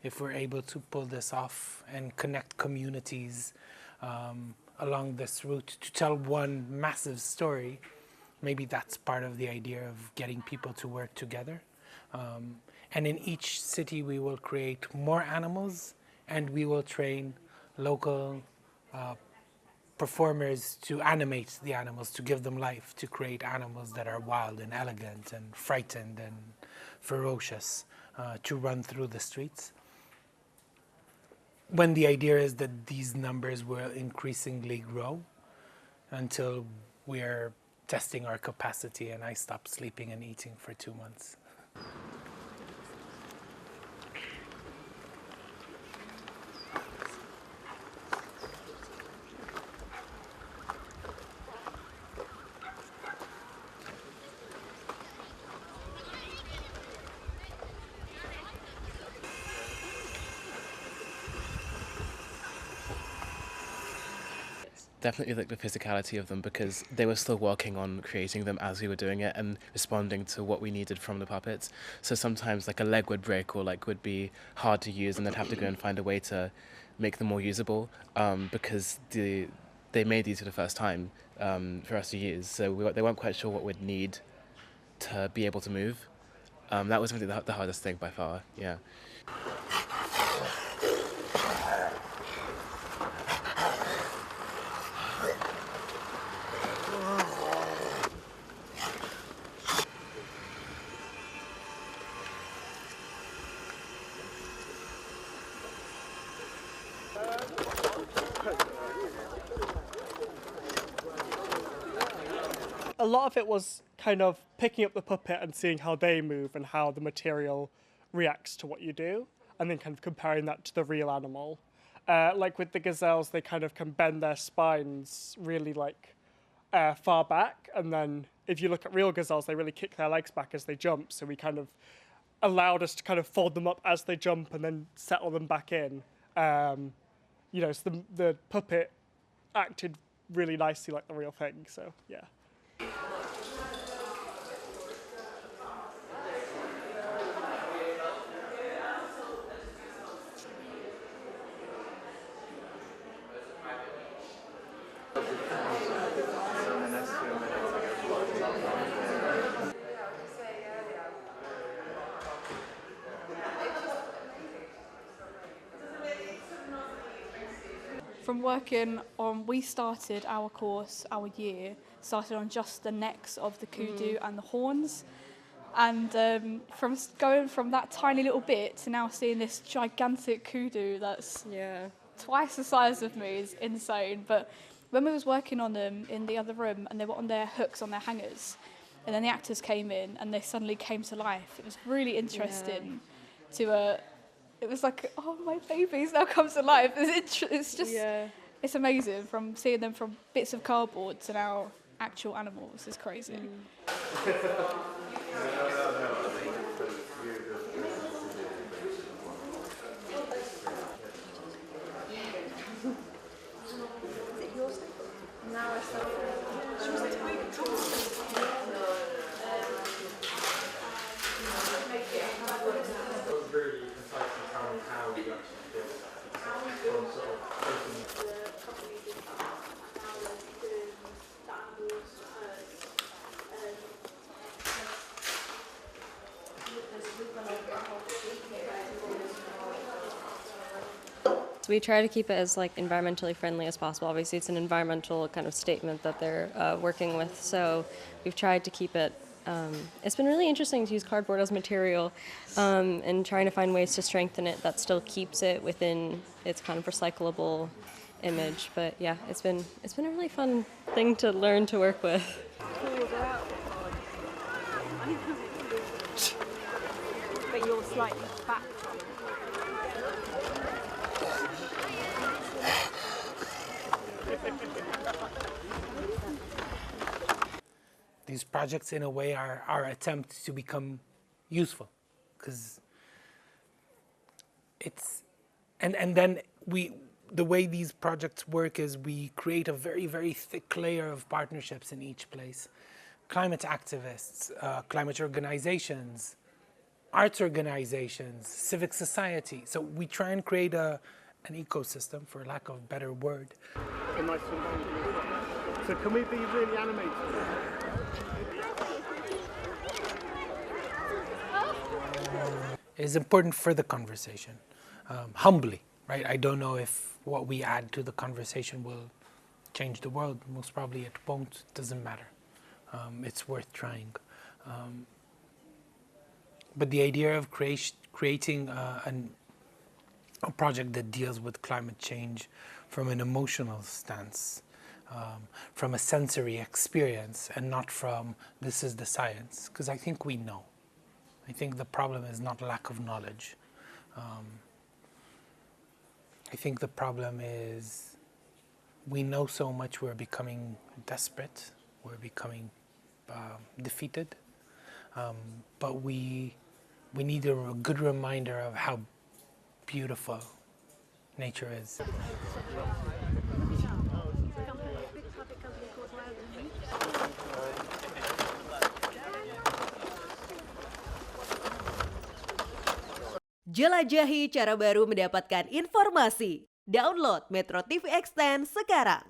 if we're able to pull this off and connect communities along this route to tell one massive story, maybe that's part of the idea of getting people to work together. And in each city we will create more animals, and we will train local performers to animate the animals, to give them life, to create animals that are wild and elegant and frightened and ferocious, to run through the streets. When the idea is that these numbers will increasingly grow until we're testing our capacity and I stop sleeping and eating for 2 months. Definitely like the physicality of them, because they were still working on creating them as we were doing it and responding to what we needed from the puppets. So sometimes like a leg would break or like would be hard to use, and they'd have to go and find a way to make them more usable, because they made these for the first time for us to use. So they weren't quite sure what we'd need to be able to move. That was really the hardest thing by far, yeah. A lot of it was kind of picking up the puppet and seeing how they move and how the material reacts to what you do, and then kind of comparing that to the real animal. Like with the gazelles, they kind of can bend their spines really like far back, and then if you look at real gazelles, they really kick their legs back as they jump, so we kind of allowed us to kind of fold them up as they jump and then settle them back in. You know, so the puppet acted really nicely like the real thing, so yeah. From working on, we started our course, our year, started on just the necks of the kudu and the horns. And from going from that tiny little bit to now seeing this gigantic kudu that's twice the size of me is insane. But when we was working on them in the other room and they were on their hooks, on their hangers, and then the actors came in and they suddenly came to life, it was really interesting to... it was like, oh, my babies now come to life. It's just, it's amazing from seeing them from bits of cardboard to now actual animals. It's crazy. We try to keep it as like environmentally friendly as possible. Obviously, it's an environmental kind of statement that they're working with, so we've tried to keep it. It's been really interesting to use cardboard as material and trying to find ways to strengthen it that still keeps it within its kind of recyclable image. But yeah, it's been a really fun thing to learn to work with. But you're slightly back. These projects, in a way, are our attempt to become useful, because it's, and then the way these projects work is we create a very, very thick layer of partnerships in each place. Climate activists, climate organizations, arts organizations, civic society. So we try and create an ecosystem, for lack of a better word. A nice environment. So can we be really animated? Is important for the conversation, humbly, right? I don't know if what we add to the conversation will change the world. Most probably it won't. Doesn't matter. It's worth trying. But the idea of creating a project that deals with climate change from an emotional stance, from a sensory experience, and not from this is the science, because I think we know. I think the problem is not lack of knowledge. I think the problem is we know so much we're becoming desperate, we're becoming defeated, but we need a good reminder of how beautiful nature is. Jelajahi cara baru mendapatkan informasi. Download Metro TV Extend sekarang.